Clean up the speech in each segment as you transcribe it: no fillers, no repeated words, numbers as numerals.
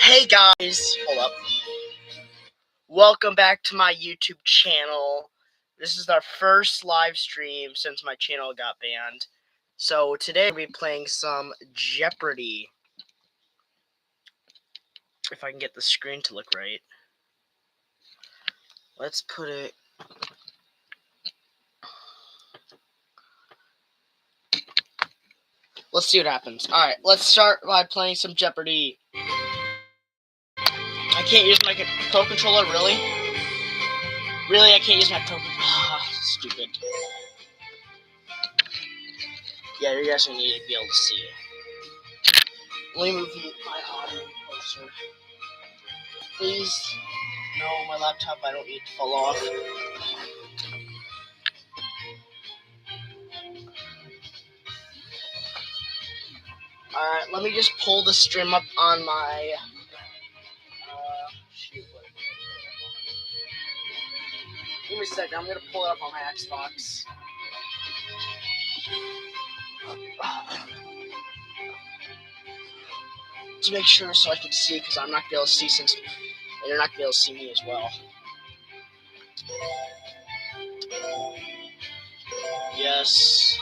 Hey guys, hold up. Welcome back to my YouTube channel. This is our first live stream since my channel got banned. So today we'll be playing some Jeopardy. If I can get the screen to look right. Let's put it... Let's see what happens. Alright, let's start by playing some Jeopardy. I can't use my Pro Controller, really? Really, I can't use my Pro Controller. Stupid. Yeah, you guys need to be able to see. Let me move my audio closer. Please. No, my laptop, I don't need to fall off. Alright, let me just pull the stream up on my... Give me a second, I'm gonna pull it up on my Xbox. To make sure so I can see, because I'm not gonna be able to see since... And you're not gonna be able to see me as well. Yes.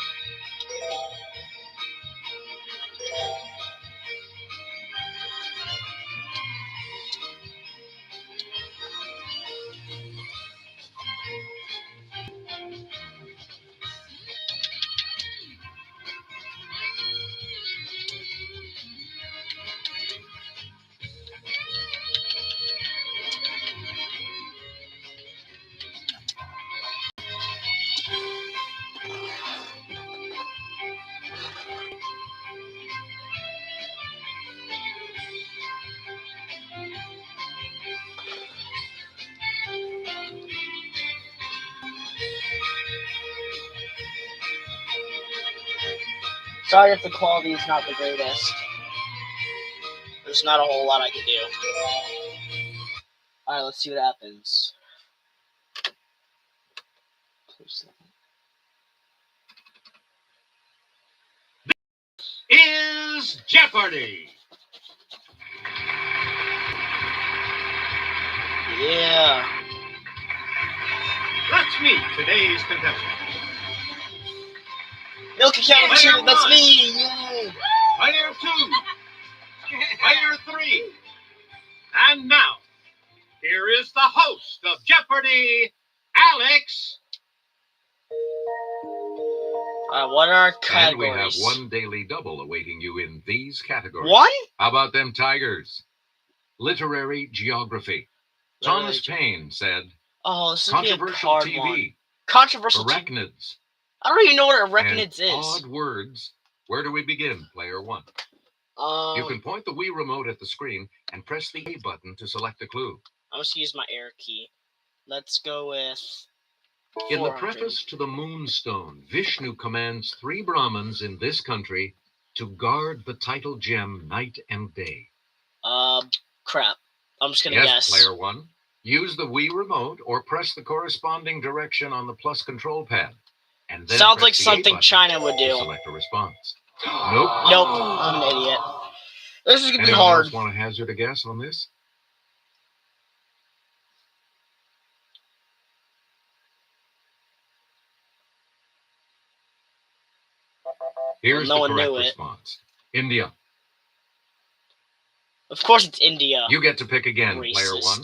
Sorry if the quality is not the greatest. There's not a whole lot I can do. Alright, let's see what happens. Is Jeopardy! Yeah. Let's meet today's contestant. Milk Account 2, Player that's one. me! Yay! Player 2. Player 3. And now, here is the host of Jeopardy, Alex. What are our And categories? we have one daily double awaiting you in these categories. One? How about them tigers? Literary geography. Thomas Paine said, Oh, this is gonna be a controversial hard TV, one. Controversial TV. arachnids, I don't even know what and arachnids is. odd words. Where do we begin, player one? You can point the Wii remote at the screen and press the A button to select a clue. I'm just gonna use my air key. Let's go with... In the 400. preface to the Moonstone, Vishnu commands 3 Brahmins in this country to guard the title gem night and day. Crap. I'm just gonna Yes, guess. player one. Use the Wii remote or press the corresponding direction on the plus control pad. And then Sounds press like the A something button China would to do. select a response. Nope. Nope. I'm an idiot. This is gonna be Anyone hard. else want to hazard a guess on this? Here's no the one correct knew it. response. India. Of course it's India. You get to pick again, Racist. player one.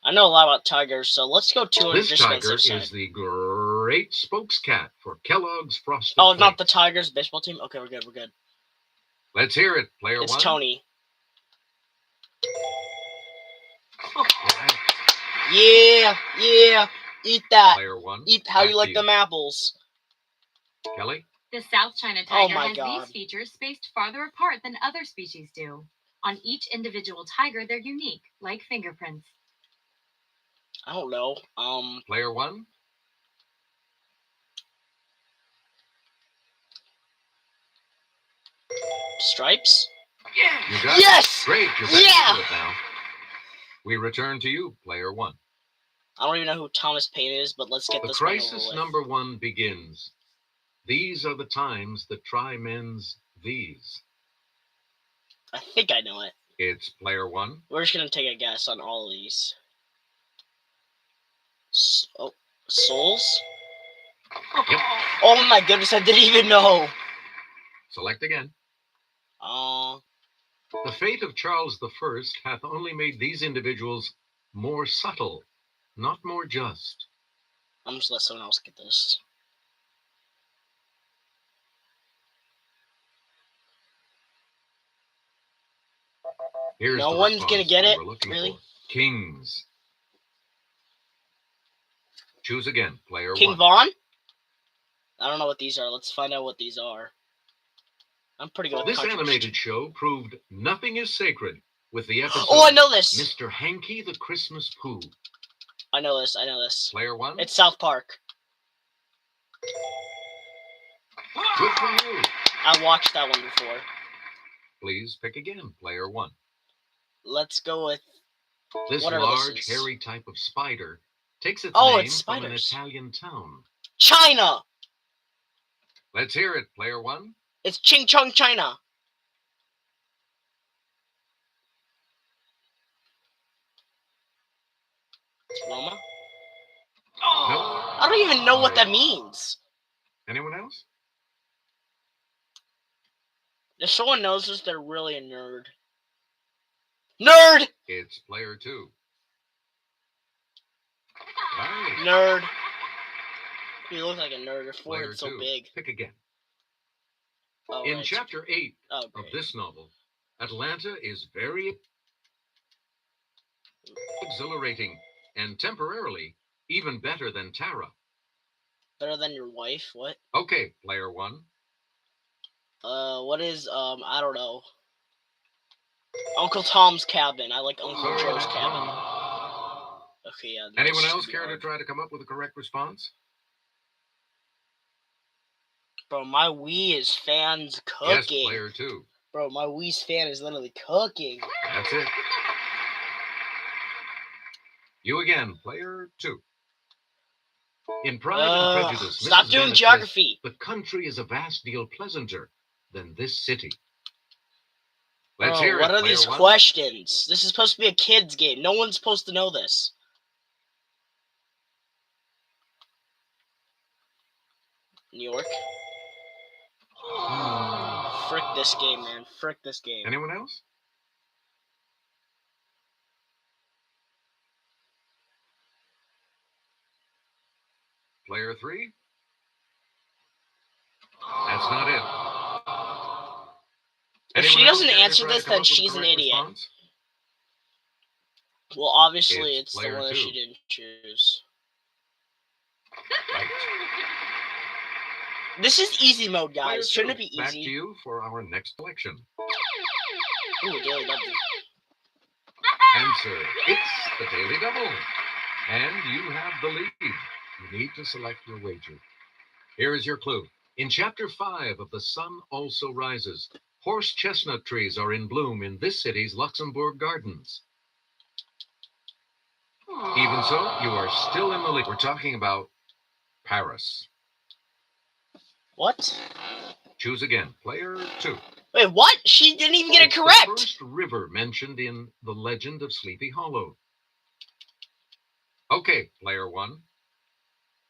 I know a lot about tigers, so let's go 200 This just on the tiger safe is side. the great spokescat for Kellogg's Frosted Oh, not the Flakes. Tigers baseball team? Okay, we're good, we're good. Let's hear it, player It's one. Tony. Right. Yeah. Eat that. Player one. Eat how Back you to like them apples. Kelly? The South China Oh tiger my has God. these features spaced farther apart than other species do. On each individual tiger, they're unique, like fingerprints. I don't know. Player one. Stripes? You got Yes! it. Great, you're back into it now. We return to you, player one. I don't even know who Thomas Paine is, but let's get The this one over crisis with. number 1 begins. These are the times that try men's these. I think I know it. It's player 1. We're just gonna take a guess on all of these. Oh, souls? Yep. Oh my goodness, I didn't even know. Select again. Uh, The fate of Charles I hath only made these individuals more subtle, not more just. I'm just let someone else get this. Here's No the one's response gonna get we it? were looking Really? for. Kings. Choose again, player King 1. Vaughn? I don't know what these are. Let's find out what these are. I'm pretty good with This controversy. animated show proved nothing is sacred with the episode Oh, I know this. Mr. Hanky the Christmas Pooh. I know this. I know this. Player 1. It's South Park. Good for you. I watched that one before. Please pick again, player 1. Let's go with This whatever large, this is. hairy type of spider takes its Oh, name it's from an spiders. Italian town. China. Let's hear it, player 1. It's Ching Chong, China. Roma? Nope. I don't even know what that means. Anyone else? If someone knows this, they're really a nerd. Nerd! It's player 2. Right. Nerd. You look like a nerd. Your Player forehead's so 2. big. Pick again. Oh, In right. chapter 8 Oh, of great. this novel, Atlanta is very exhilarating and temporarily even better than Tara. Better than your wife? What? Okay, player 1. What is, I don't know. Uncle Tom's Cabin. I like Uncle Sorry, Joe's that's Cabin. wrong. Okay, yeah. Anyone this is else gonna be care to hard. try to come up with a correct response? Bro, my Wii is fans Yes, cooking. player 2. Bro, my Wii's fan is literally cooking. That's it. You again, player 2. In Pride and Prejudice, Stop Mrs. doing Bennet geography. says, the country is a vast deal pleasanter than this city. Let's Bro, hear what it, are player these 1. questions? This is supposed to be a kid's game. No one's supposed to know this. New York? Frick this game, man. Frick this game. Anyone else? Player 3? That's not it. If she Anyone else doesn't care to answer try to this, come then up with a she's an correct idiot. response? Well, obviously, It's it's the player one that 2. she didn't choose. Right. This is easy mode, Player guys. Shouldn't 2, it be back to easy? you for our next selection. Ooh, Daily Double. Answer, it's the Daily Double. And you have the lead. You need to select your wager. Here is your clue. In Chapter 5 of The Sun Also Rises, horse chestnut trees are in bloom in this city's Luxembourg Gardens. Even so, you are still in the lead. We're talking about Paris. What? Choose again, player 2. Wait, what? She didn't even get it It's correct. the first river mentioned in The Legend of Sleepy Hollow. Okay, player 1.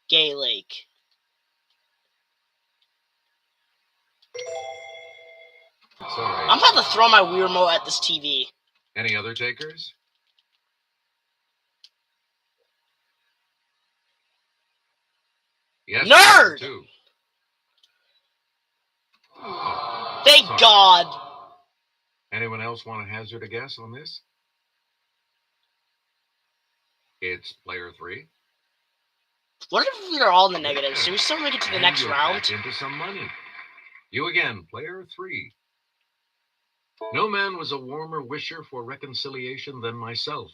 Gay Lake. Sorry. I'm about to throw my Wii remote at this TV. Any other takers? Yes, Nerd! player 2. Thank Sorry. God. Anyone else want to hazard a guess on this? It's player 3. What if we are all in the negatives? Should we still make it to the And next you're round? back into some money. You again, player 3. No man was a warmer wisher for reconciliation than myself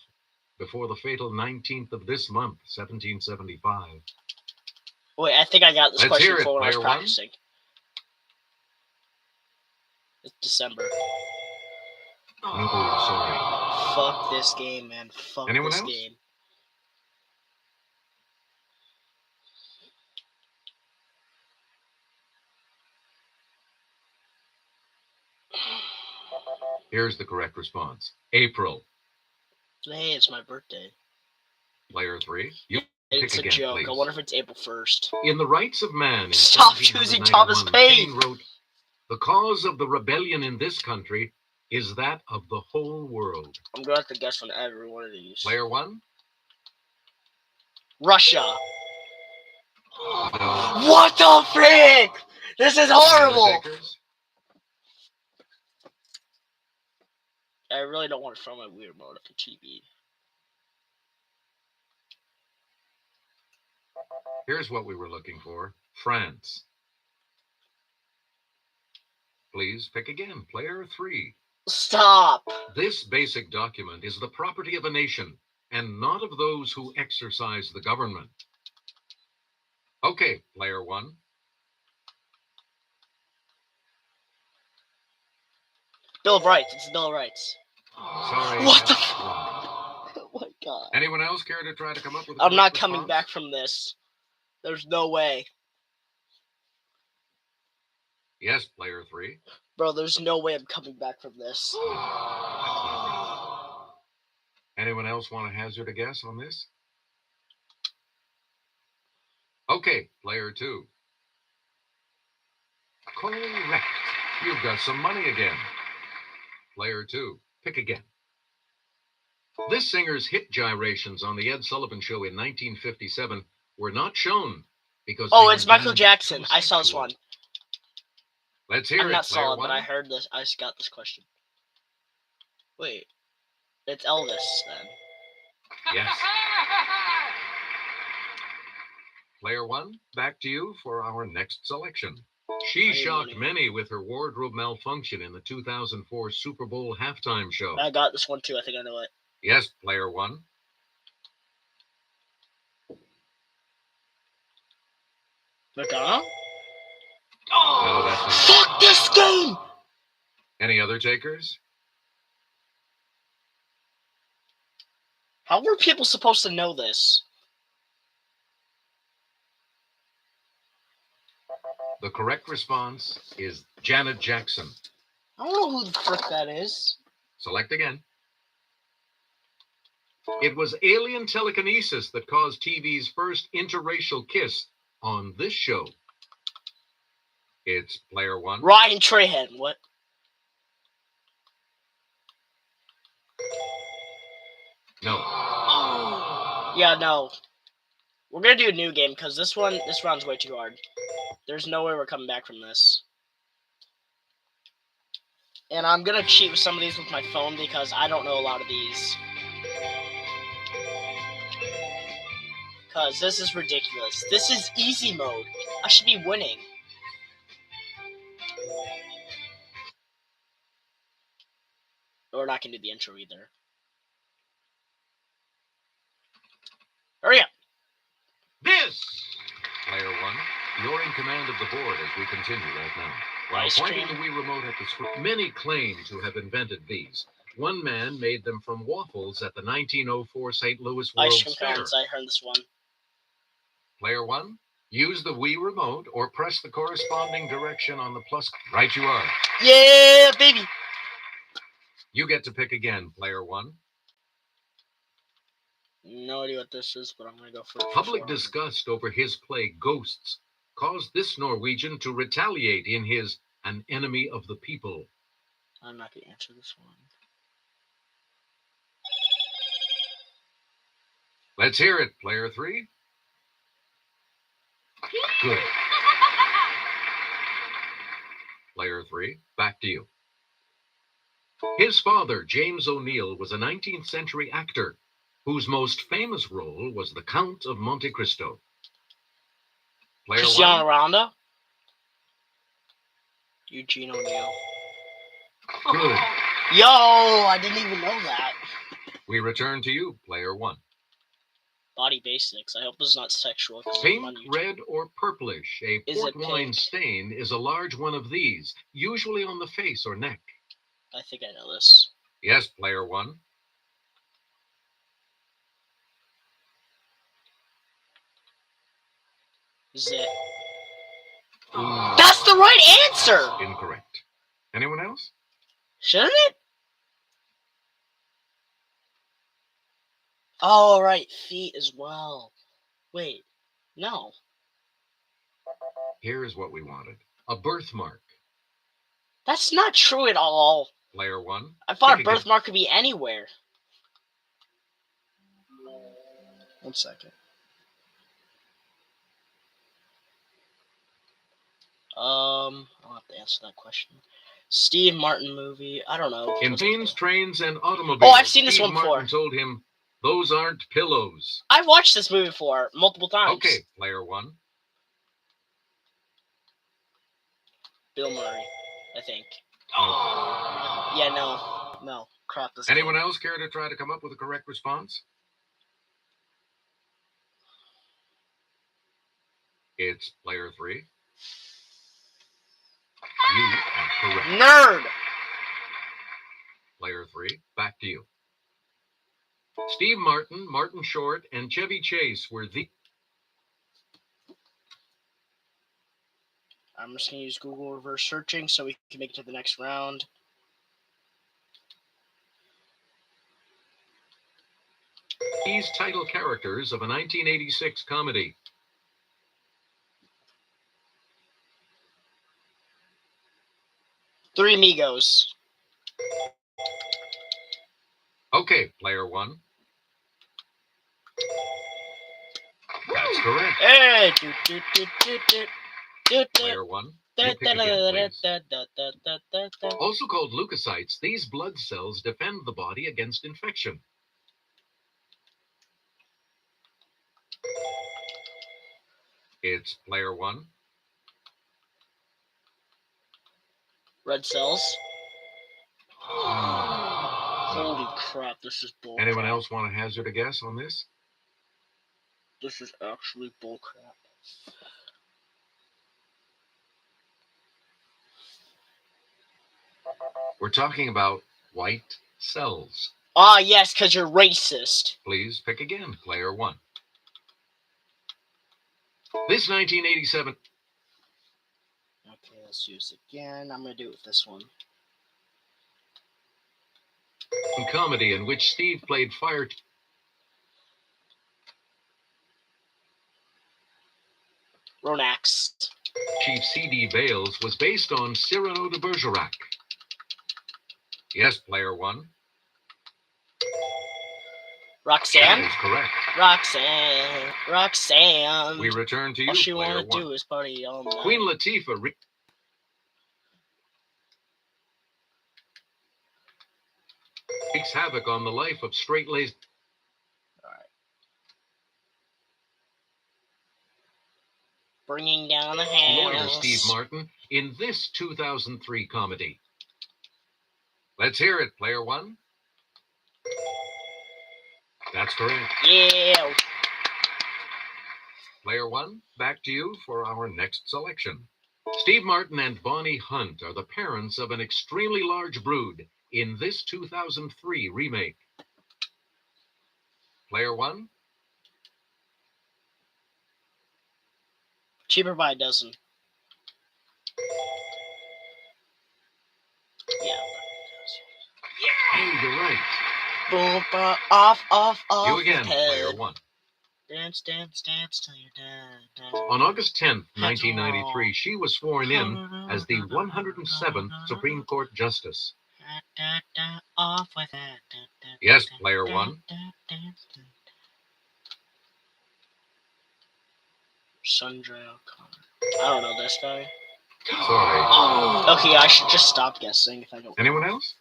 before the fatal 19th of this month, 1775. Wait, I think I got this Let's question hear it, before when I was player 1. practicing. It's December. No, sorry. Fuck this game, man. Fuck Anyone this else? game. Here's the correct response. April. Hey, it's my birthday. Player 3. You It's pick a again, joke. please. I wonder if it's April 1st. In The Rights of Man in Stop choosing 1791, Thomas Paine. Paine wrote, "The cause of the rebellion in this country is that of the whole world." I'm going to have to guess on every one of these. Player 1. Russia. No. What the frick? This is horrible. Takers? I really don't want to throw my Wii remote at the TV. Here's what we were looking for. France. Please pick again. Player 3. Stop. This basic document is the property of a nation and not of those who exercise the government. Okay, Player 1. Bill of Rights. It's the Bill of Rights. Sorry. What the? that's wrong. Oh my god. Anyone else care to try to come up with a I'm not correct coming response? back from this. There's no way. Yes, Player 3. Bro, there's no way I'm coming back from this. That's not right. Anyone else want to hazard a guess on this? Okay, Player 2. Correct. You've got some money again. Player 2. Pick again. This singer's hit gyrations on the Ed Sullivan Show in 1957 were not shown because Oh, they it's were Michael deemed Jackson. too I saw this sexual. one. Let's hear I'm it. not Player solid, 1. but I heard this. I just got this question. Wait. It's Elvis then. Yes. Player 1, back to you for our next selection. She shocked many with her wardrobe malfunction in the 2004 Super Bowl halftime show. I got this one too. I think I know it. Yes, Player 1. Madonna? No, that's not. Fuck this game! Any other takers? How were people supposed to know this? The correct response is Janet Jackson. I don't know who the frick that is. Select again. It was alien telekinesis that caused TV's first interracial kiss on this show. It's Player 1. Ryan Trahan. What? No. Yeah, no. We're gonna do a new game because this round's way too hard. There's no way we're coming back from this. And I'm gonna cheat with some of these with my phone because I don't know a lot of these. Because this is ridiculous. This is easy mode. I should be winning. We're not gonna do the intro either. Hurry up! This! Player 1, you're in command of the board as we continue right now. While Ice pointing cream. the Wii remote at the screen, many claim to have invented these. One man made them from waffles at the 1904 St. Louis Ice World's cream Fair. cones. I heard this one. Player 1, use the Wii remote or press the corresponding direction on the plus. Right you are. Yeah, baby! You get to pick again, Player 1. No idea what this is, but I'm gonna go for it. Public disgust over his play Ghosts caused this Norwegian to retaliate in his An Enemy of the People. I'm not gonna answer this one. Let's hear it, Player 3. Good. Player 3, back to you. His father, James O'Neill, was a 19th century actor whose most famous role was the Count of Monte Cristo. Player 1. Cristiano Ronaldo? Eugene O'Neill. Good. Yo, I didn't even know that. We return to you, Player 1. Body basics. I hope this is not sexual. Pink, red, or purplish, a Is it port wine pink? stain is a large one of these, usually on the face or neck. I think I know this. Yes, Player 1. Is it? Ooh, That's the right answer! incorrect. Anyone else? Shouldn't it? Oh, right, feet as well. Wait, no. Here's what we wanted. A birthmark. That's not true at all. Player 1. I thought a pick again. birthmark could be anywhere. 1 second. I'll have to answer that question. Steve Martin movie. I don't know. In What's it planes, called? trains, and automobiles, Oh, I've seen this Steve one before. Martin told him, those aren't pillows. I've watched this movie before multiple times. Okay, player 1. Bill Murray, I think. Oh. Yeah, no. Crap. This Anyone game. else care to try to come up with a correct response? It's player 3. You are correct. Nerd. Player 3, back to you. Steve Martin, Martin Short, and Chevy Chase were the... I'm just gonna use Google reverse searching so we can make it to the next round. These title characters of a 1986 comedy. Three Amigos. Okay, player 1. That's correct. Hey! Player 1. You pick again, please. Also called leukocytes, these blood cells defend the body against infection. It's player 1. Red cells. Holy crap, this is bull. Anyone else want to hazard a guess on this? This is actually bull crap. We're talking about white cells. Ah, yes, because you're racist. Please pick again, player 1. This 1987... Okay, let's use it again. I'm going to do it with this one. comedy in which Steve played fire... Ronax. Chief C.D. Bales was based on Cyrano de Bergerac. Yes, player 1. Roxanne? That is correct. Roxanne. We return to you, all she player want to 1. do is party all night. Queen Latifah... wreaks havoc on the life of straight-laced... Bringing down the house. lawyer Steve Martin in this 2003 comedy. Let's hear it, player 1. That's correct. Yeah. Player 1, back to you for our next selection. Steve Martin and Bonnie Hunt are the parents of an extremely large brood in this 2003 remake. Player 1. Cheaper by a dozen. Yeah. Hey, you're right. Boom, off. You again, head. player 1. Dance till you're dead. On August 10th, 1993, she was sworn in as the 107th Supreme Court Justice. Off with it. Yes, player 1. Sundre O'Connor. I don't know this guy. Sorry. Okay, I should just stop guessing if I don't. Anyone else?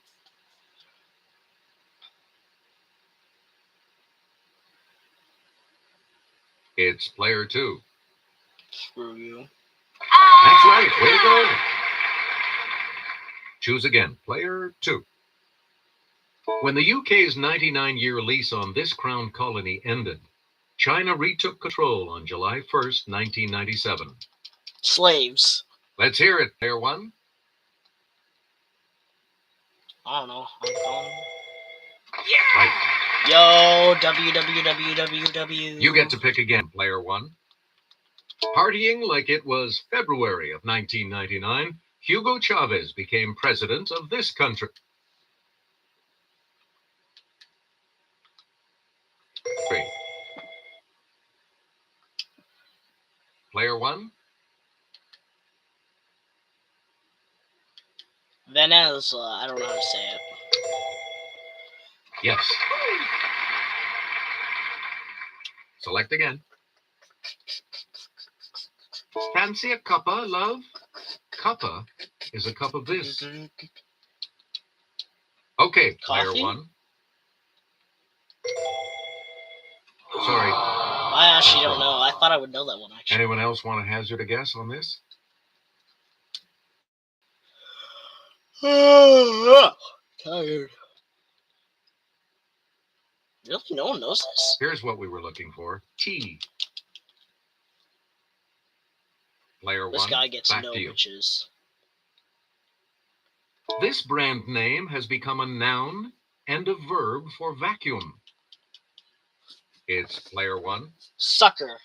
It's player 2. Screw you. That's right. Way to go. Choose again. Player 2. When the UK's 99-year lease on this crown colony ended, China retook control on July 1st, 1997. Slaves. Let's hear it, player 1. I don't know. I'm going. Yeah! Right. Yo, www. You get to pick again, player 1. Partying like it was February of 1999, Hugo Chavez became president of this country. Player 1. Venezuela. I don't know how to say it. Yes. Select again. Fancy a cuppa, love? Cuppa is a cup of this. Okay, Player Coffee? 1. Sorry. I actually don't know. I thought I would know that one, actually. Anyone else want to hazard a guess on this? Tired. Really? No one knows this? Here's what we were looking for. Tea. Player 1. This guy gets Back no to you. riches. This brand name has become a noun and a verb for vacuum. It's Player 1. Sucker.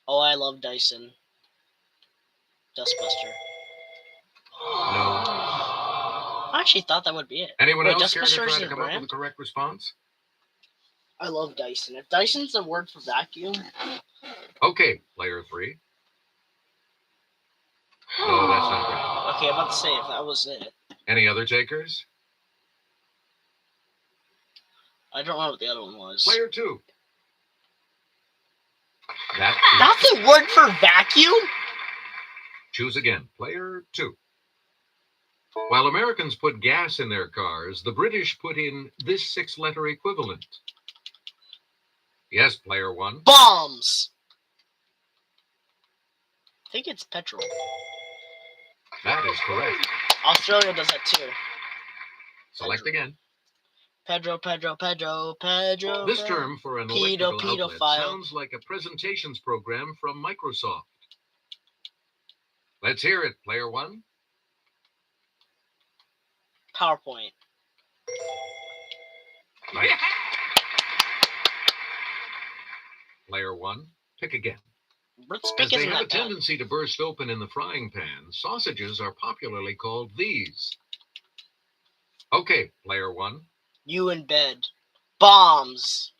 Oh, I love Dyson. Dustbuster. No. I actually thought that would be it. Anyone Wait, else care to Dustbuster try is to a come up brand? with the correct response? I love Dyson. If Dyson's a word for vacuum, Okay, Player 3. No, that's not right. okay, I'm about to say if that was it. Any other takers? I don't know what the other one was. Player 2. That's a word for vacuum? Choose again. Player 2. While Americans put gas in their cars, the British put in this 6-letter equivalent. Yes, Player 1. Bombs. I think it's petrol. That is correct. Australia does that too. Select again. Pedro. This term for an electrical outlet pedophile. sounds like a presentations program from Microsoft. Let's hear it, Player 1. PowerPoint. Right. Player 1, pick again. Let's As pick they isn't have a that bad. tendency to burst open in the frying pan, sausages are popularly called these. Okay, Player 1. You in bed. Bombs.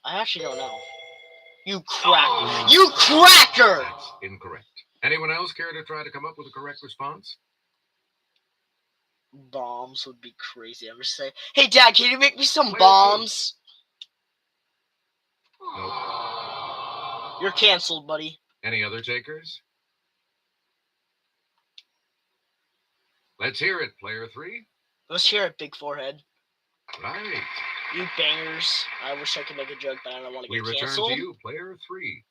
I actually don't know. You cracker. You cracker! That's incorrect. Anyone else care to try to come up with a correct response? Bombs would be crazy. I'm just saying. Hey, Dad, can you make me some Player bombs? Nope. You're canceled, buddy. Any other takers? Let's hear it, Player 3. Let's hear it, big forehead. Right. You bangers. I wish I could make a joke, but I don't want to We get return canceled. to you, Player 3.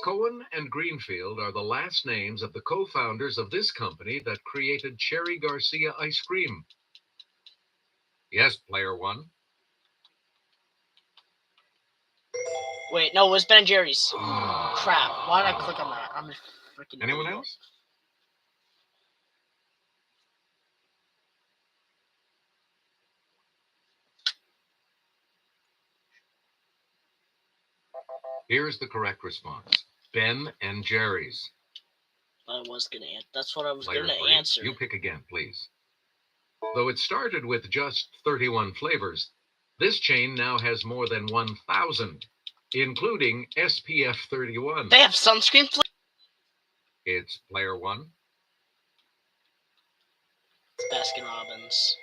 Cohen and Greenfield are the last names of the co-founders of this company that created Cherry Garcia ice cream. Yes, Player 1. Wait, no, it was Ben & Jerry's. Crap. Why did I click on that? I'm a freaking Anyone idiot. else? Here's the correct response. Ben and Jerry's. I was gonna answer. That's what I was Player gonna 3, answer. you pick again, please. Though it started with just 31 flavors, this chain now has more than 1,000, including SPF 31. They have sunscreen flavor? It's Player 1. It's Baskin Robbins.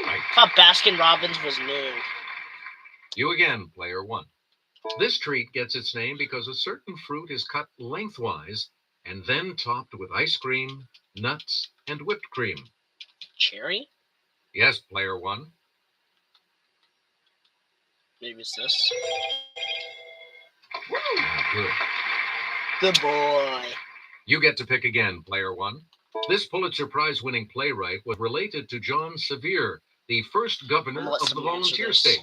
Right. I thought Baskin Robbins was new. You again, Player 1. This treat gets its name because a certain fruit is cut lengthwise and then topped with ice cream, nuts, and whipped cream. Cherry? Yes, Player 1. Maybe it's this. Good. Good boy. You get to pick again, Player 1. This Pulitzer Prize-winning playwright was related to John Sevier, the first governor I'm gonna let of the somebody answer volunteer this. state.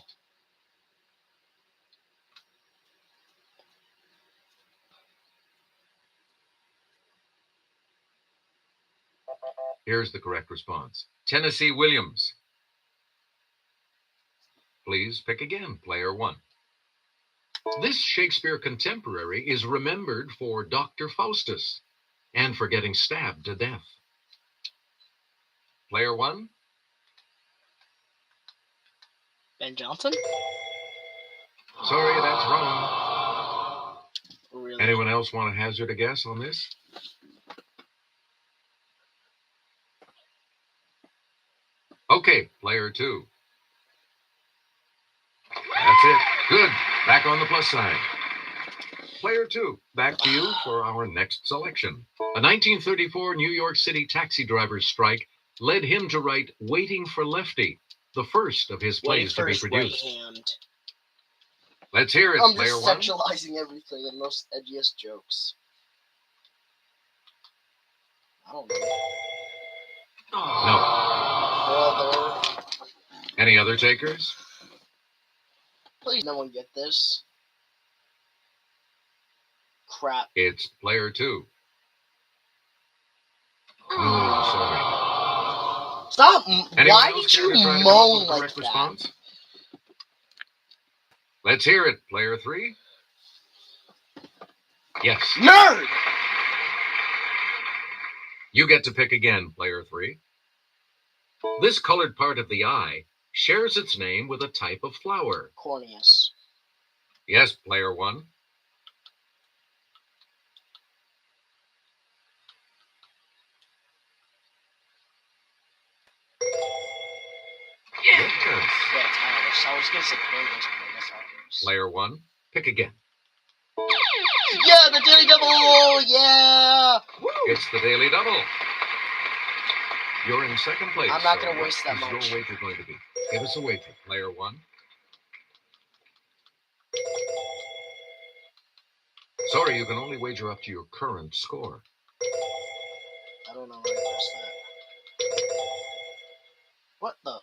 Here's the correct response. Tennessee Williams. Please pick again, Player 1. This Shakespeare contemporary is remembered for Dr. Faustus and for getting stabbed to death. Player 1. Sorry, that's wrong. Really? Anyone else want to hazard a guess on this? Okay, player 2. That's it. Good. Back on the plus side. Player 2, back to you for our next selection. A 1934 New York City taxi driver's strike led him to write Waiting for Lefty, the first of his plays to be produced. Right hand. Let's hear it, I'm player just 1. sexualizing everything and most edgiest jokes. I don't know. No. Brother. Any other takers? Please no one get this. Crap. It's player 2. Oh, sorry. Stop! Anyone Why else did you care to try to come up moan with the like correct that? response? Let's hear it, player 3. Yes. Nerd! You get to pick again, player 3. This colored part of the eye shares its name with a type of flower. Corneus. Yes, player 1. Yes. Yeah, Tyrus. I was gonna say Corneus, but I guess Tyrus. Player 1, pick again. Yeah, the Daily Double! Yeah! It's the Daily Double. You're in second place. I'm not so gonna waste that what much. is your wager going to be? Give us a wager, player 1. Sorry, you can only wager up to your current score. I don't know how to press that. What the?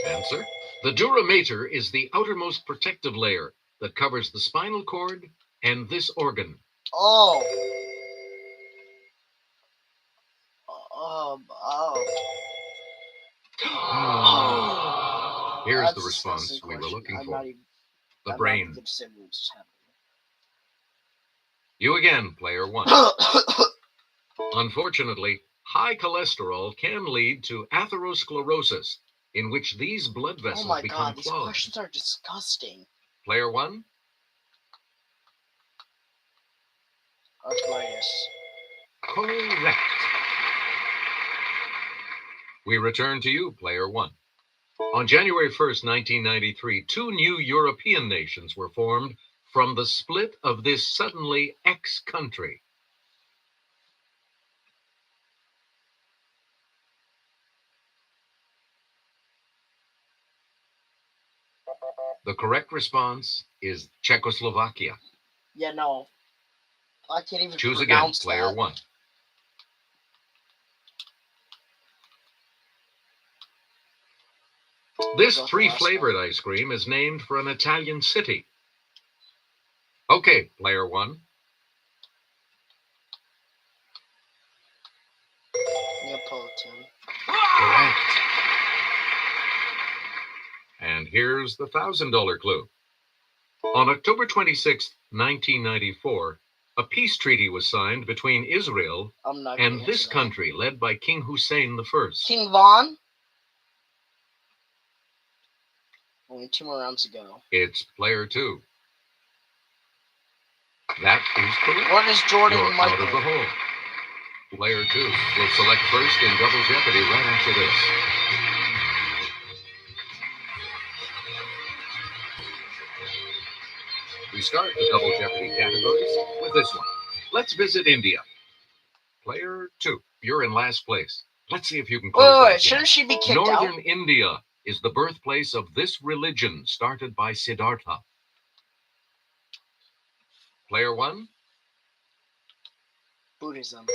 Answer. The dura mater is the outermost protective layer that covers the spinal cord and this organ. Oh. Here's the response we were looking for. The brain. You again, player 1. Unfortunately, high cholesterol can lead to atherosclerosis, in which these blood vessels Oh my become god, these clogged. questions are disgusting. Player 1. Arthritis. Correct. We return to you, player 1. On January 1st, 1993, 2 new European nations were formed from the split of this suddenly ex-country. The correct response is Czechoslovakia. Yeah, no. I can't even Choose again, pronounce player that. 1. This 3-flavored ice cream is named for an Italian city. Okay, player 1. Neapolitan. Correct. And here's the $1,000 clue. On October 26, 1994, a peace treaty was signed between Israel and this country led by King Hussein I. King Von? Only 2 more rounds to go. It's player 2. That is correct. What is Jordan You're Michael? out of the hole. Player 2 will select first in Double Jeopardy right after this. We start the Double Jeopardy categories with this one. Let's visit India. Player 2, you're in last place. Let's see if you can close that gap. Shouldn't she be kicked Northern out? India is the birthplace of this religion started by Siddhartha. Player 1. Buddhism.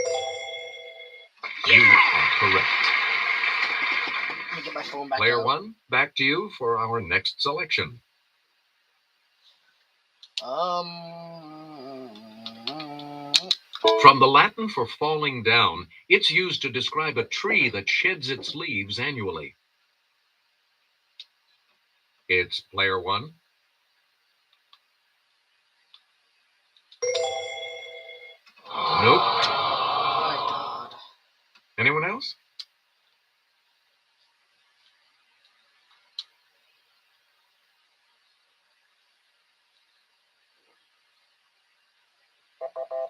You are correct. Let me get my phone back Player out. 1, back to you for our next selection. From the Latin for falling down, it's used to describe a tree that sheds its leaves annually. It's player 1. Nope. Oh my god. Anyone else?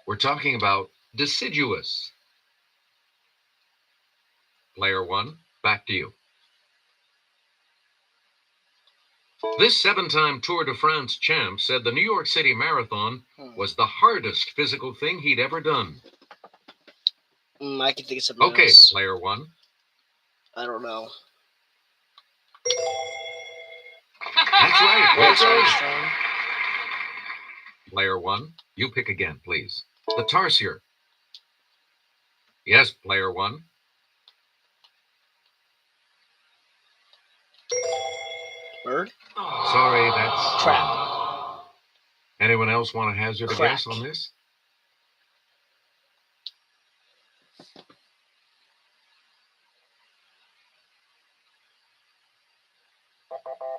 We're talking about deciduous. Player 1, back to you. This 7-time Tour de France champ said the New York City Marathon was the hardest physical thing he'd ever done. I can think of something Okay, else. Player 1. I don't know. That's right. Lance Well done. Armstrong. Player 1, you pick again, please. The tarsier. Yes, Player 1. Bird? Sorry, that's Crap. Anyone else want to hazard a Crack. guess on this?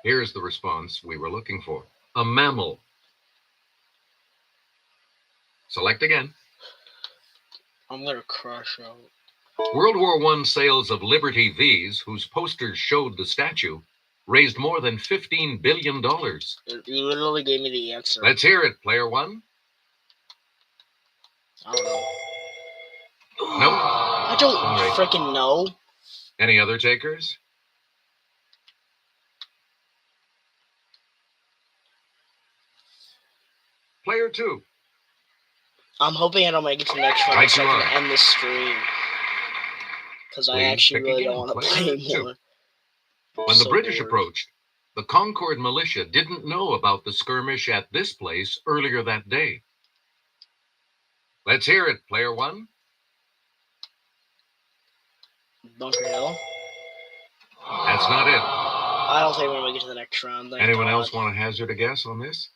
Here's the response we were looking for. A mammal. Select again. I'm gonna crush out. World War I sales of Liberty V's, whose posters showed the statue, raised more than $15 billion. You literally gave me the answer. Let's hear it, Player 1. I don't know. Nope. I don't Sorry. freaking know. Any other takers? Player 2. I'm hoping I don't make it to the next round Right so I you can are. end this stream. Because I Please actually pick really again, don't want to Player play 2. more. When the So British bored. approached, the Concord militia didn't know about the skirmish at this place earlier that day. Let's hear it, Player 1. Bunker Hill? That's not it. I don't think I'm gonna make it to the next round. Thank Anyone God. else want to hazard a guess on this?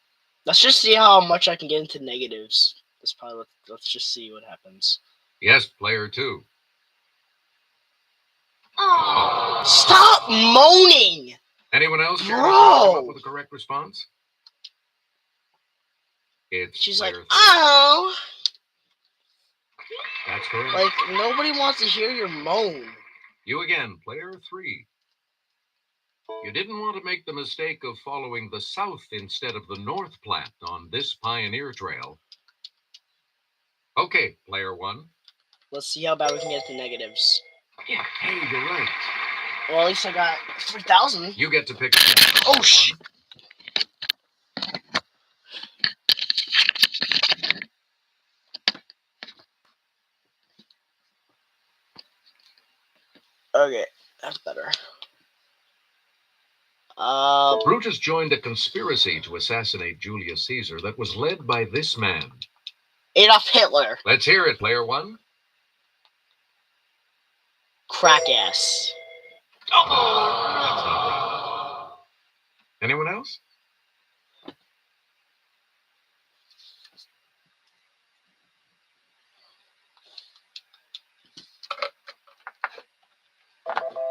Let's just see how much I can get into negatives. That's probably let's just see what happens. Yes, Player 2. Stop moaning! Anyone else care to Bro! come up with a correct response? It's She's like, Player 3. oh! That's correct. Like, nobody wants to hear your moan. You again, Player 3. You didn't want to make the mistake of following the south instead of the North Platte on this pioneer trail. Okay, Player 1. Let's see how bad we can get to negatives. Yeah, hey, you're right. Well, at least I got 3,000. You get to pick again. Oh, Player shit. 1. Okay, that's better. Brutus joined a conspiracy to assassinate Julius Caesar that was led by this man. Adolf Hitler. Let's hear it, Player 1. Crack ass. That's not right. Anyone else?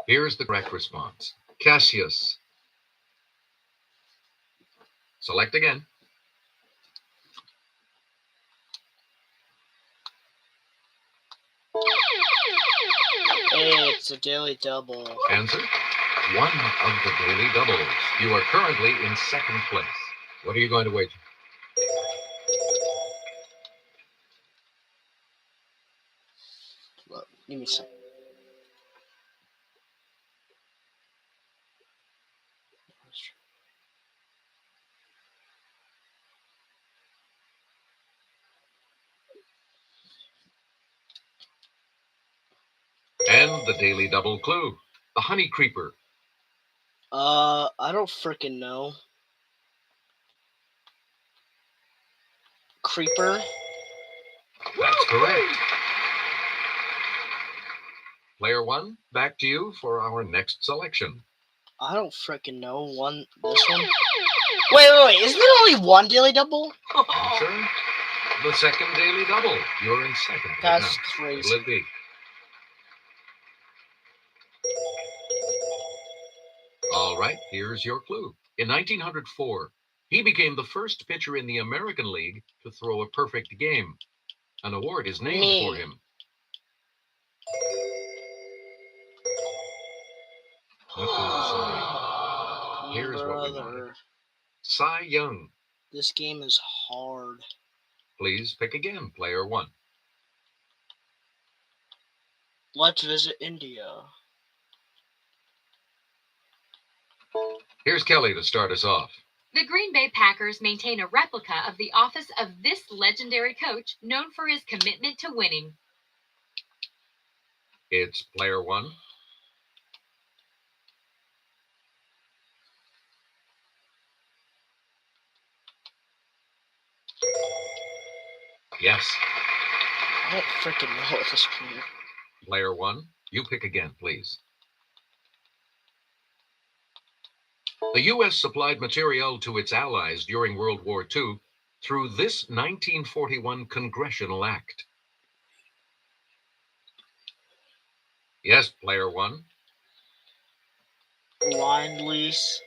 Here's the correct response. Cassius. Select again. Hey, it's a daily double. Answer, one of the daily doubles. You are currently in second place. What are you going to wager? Look, give me a second. And the daily double clue. The honey creeper. I don't freaking know. Creeper? That's correct. Player 1, back to you for our next selection. I don't freaking know. This one? Wait. Isn't there only one daily double? Answer, the second daily double. You're in second. right That's now. crazy. What'll it be? All right, here's your clue. In 1904, he became the first pitcher in the American League to throw a perfect game. An award is named for him. Here's what we wanted. Cy Young. This game is hard. please pick again, player 1. Let's visit India. Here's Kelly to start us off. The Green Bay Packers maintain a replica of the office of this legendary coach, known for his commitment to winning. It's player 1. Yes. I don't freaking know at this point. Player 1, you pick again, please. The U.S. supplied materiel to its allies during World War II through this 1941 congressional act. Yes, player 1. Line lease.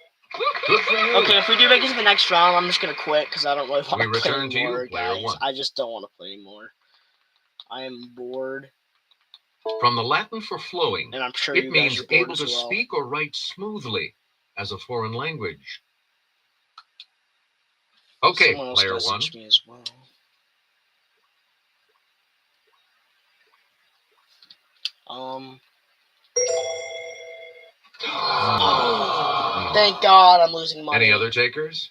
Good for you. Okay, if we do make it to the next round, I'm just gonna quit because I don't really want We to play return to you, anymore, player guys. 1. I just don't want to play anymore. I am bored, From the Latin for flowing, and I'm sure it you guys means are bored able as to well. speak or write smoothly as a foreign language. Okay, Someone else player 1. messaged me as well. Oh, thank God I'm losing money. Any other takers?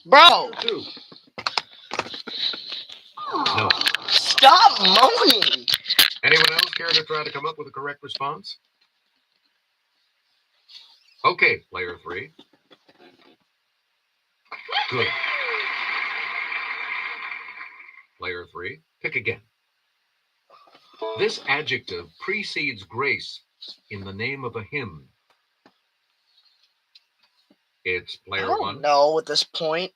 Bro! 2. No. Stop moaning! Anyone else care to try to come up with a correct response? Okay, player 3. Good. Player 3, pick again. This adjective precedes grace in the name of a hymn. It's I player don't 1. know at this point.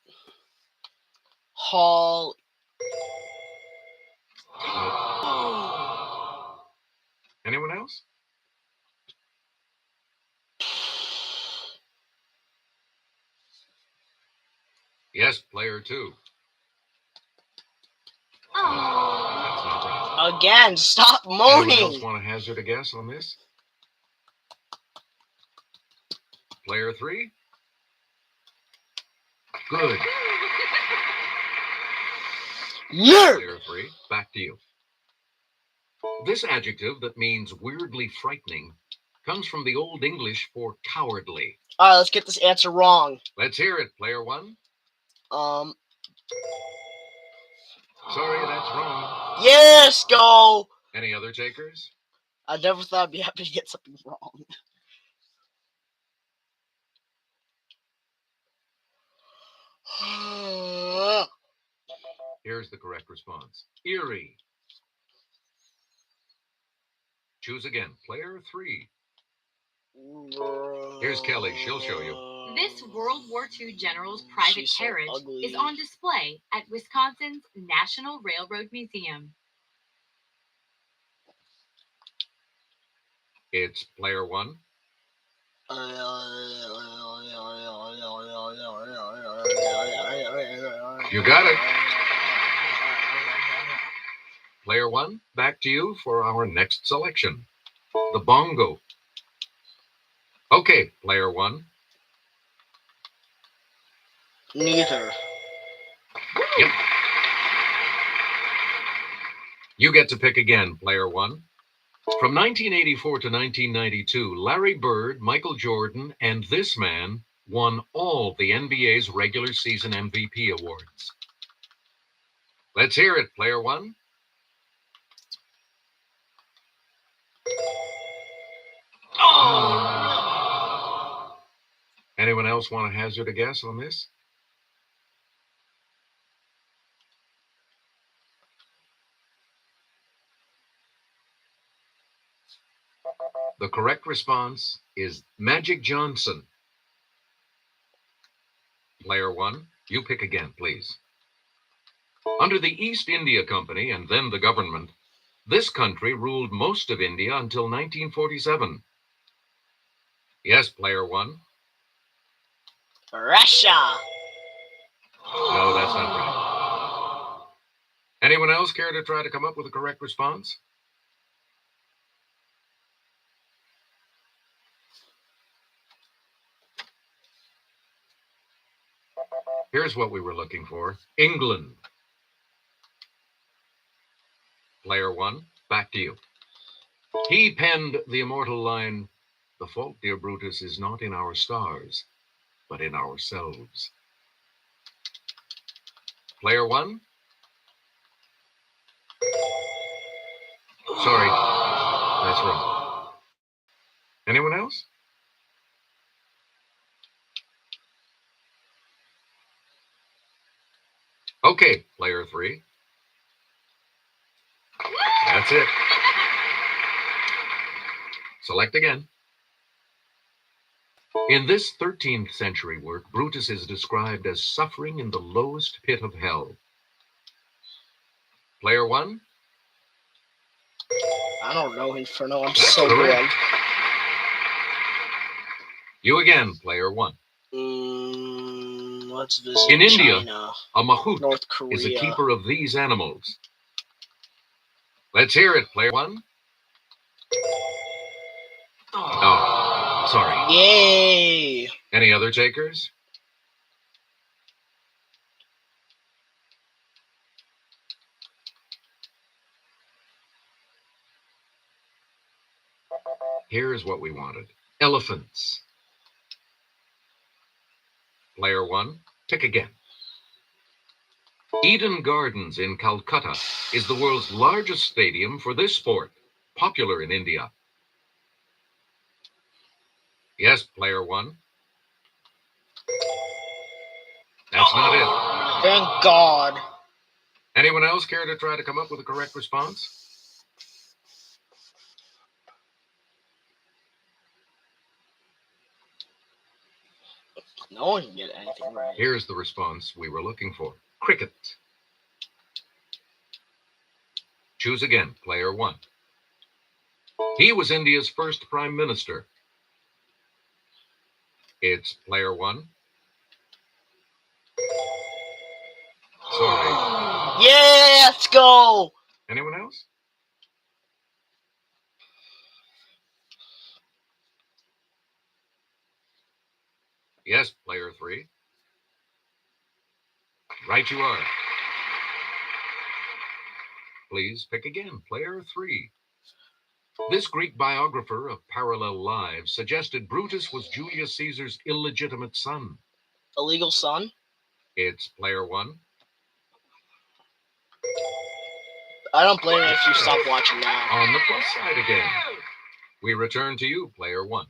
Hall. Anyone else? Yes, player 2. That's not right. Again, stop Anyone else moaning! want to hazard a guess on this? Player 3? Good. Yeah! Player 3, back to you. This adjective that means weirdly frightening comes from the Old English for cowardly. Alright, let's get this answer wrong. Let's hear it, player 1. Sorry, that's wrong. Yes, go! Any other takers? I never thought I'd be happy to get something wrong. Here's the correct response. Eerie. Choose again, player 3. Here's Kelly, she'll show you. This World War II general's private She's so carriage ugly. is on display at Wisconsin's National Railroad Museum. It's player 1. You got it. Player 1, back to you for our next selection. The bongo. Okay, player 1. Neither. Yep. You get to pick again, player 1. From 1984 to 1992, Larry Bird, Michael Jordan, and this man won all the NBA's regular season MVP awards. Let's hear it, player 1. Oh! Anyone else want to hazard a guess on this? The correct response is Magic Johnson. Player 1, you pick again, please. Under the East India Company and then the government, this country ruled most of India until 1947. Yes, player 1. Russia. No, that's not right. Anyone else care to try to come up with a correct response? Here's what we were looking for. England. Player 1, back to you. He penned the immortal line, "The fault, dear Brutus, is not in our stars, but in ourselves." Player 1? Sorry, that's wrong. Anyone else? Okay, player 3. That's it. Select again. In this 13th century work, Brutus is described as suffering in the lowest pit of hell. Player 1? I don't know, Inferno. I'm so correct. bad. You again, player 1. Let's visit In India, China, a mahout North Korea. is a keeper of these animals. Let's hear it, player 1. Oh, sorry. Yay! Any other takers? Here's what we wanted. Elephants. Player 1, pick again. Eden Gardens in Calcutta is the world's largest stadium for this sport, popular in India. Yes, player 1. That's not it. Thank God. Anyone else care to try to come up with a correct response? No one can get anything right. Here's the response we were looking for. Cricket. Choose again, player 1. He was India's first prime minister. It's player 1. Sorry. Yeah, let's go. Anyone else? Yes, player 3. Right you are. Please pick again, player 3. This Greek biographer of parallel lives suggested Brutus was Julius Caesar's illegitimate son. Illegal son? It's player 1. I don't blame you if you stop watching now. On the plus side again. We return to you, player 1.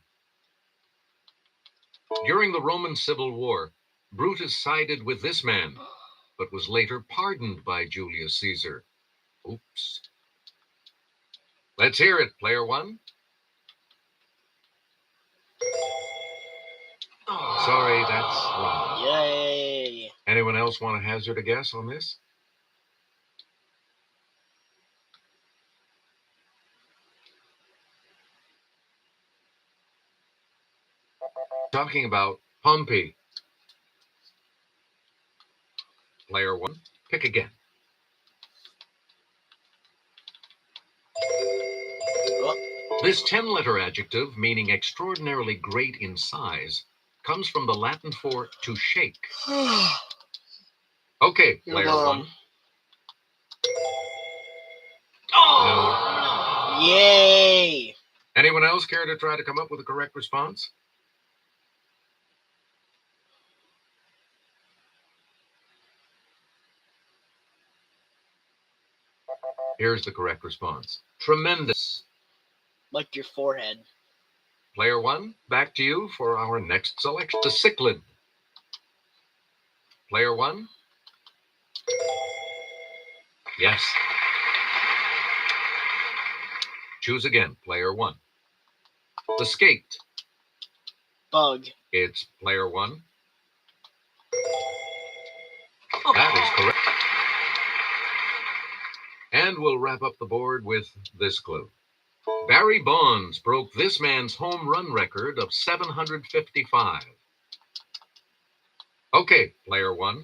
During the Roman Civil War, Brutus sided with this man, but was later pardoned by Julius Caesar. Oops. Let's hear it, player 1. Sorry, that's wrong. Yay. Anyone else want to hazard a guess on this? Talking about Pompey. Player 1, pick again. This 10-letter adjective, meaning extraordinarily great in size, comes from the Latin for to shake. Okay, player 1. No. Yay. Anyone else care to try to come up with a correct response? Here's the correct response. Tremendous. Like your forehead. Player 1, back to you for our next selection. The cichlid. Player 1. Yes. Choose again, player 1. The skate. Bug. It's player 1. That is correct. And we'll wrap up the board with this clue. Barry Bonds broke this man's home run record of 755. Okay, player 1.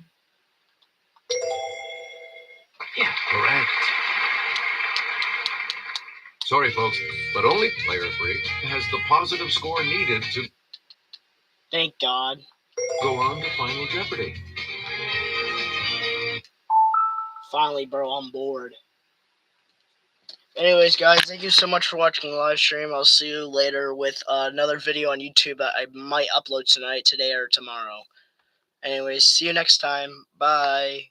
Yeah, correct. Sorry, folks, but only player 3 has the positive score needed to Thank God. go on to Final Jeopardy. Finally, bro, I'm bored. Anyways, guys, thank you so much for watching the live stream. I'll see you later with another video on YouTube that I might upload tonight, today, or tomorrow. Anyways, see you next time. Bye.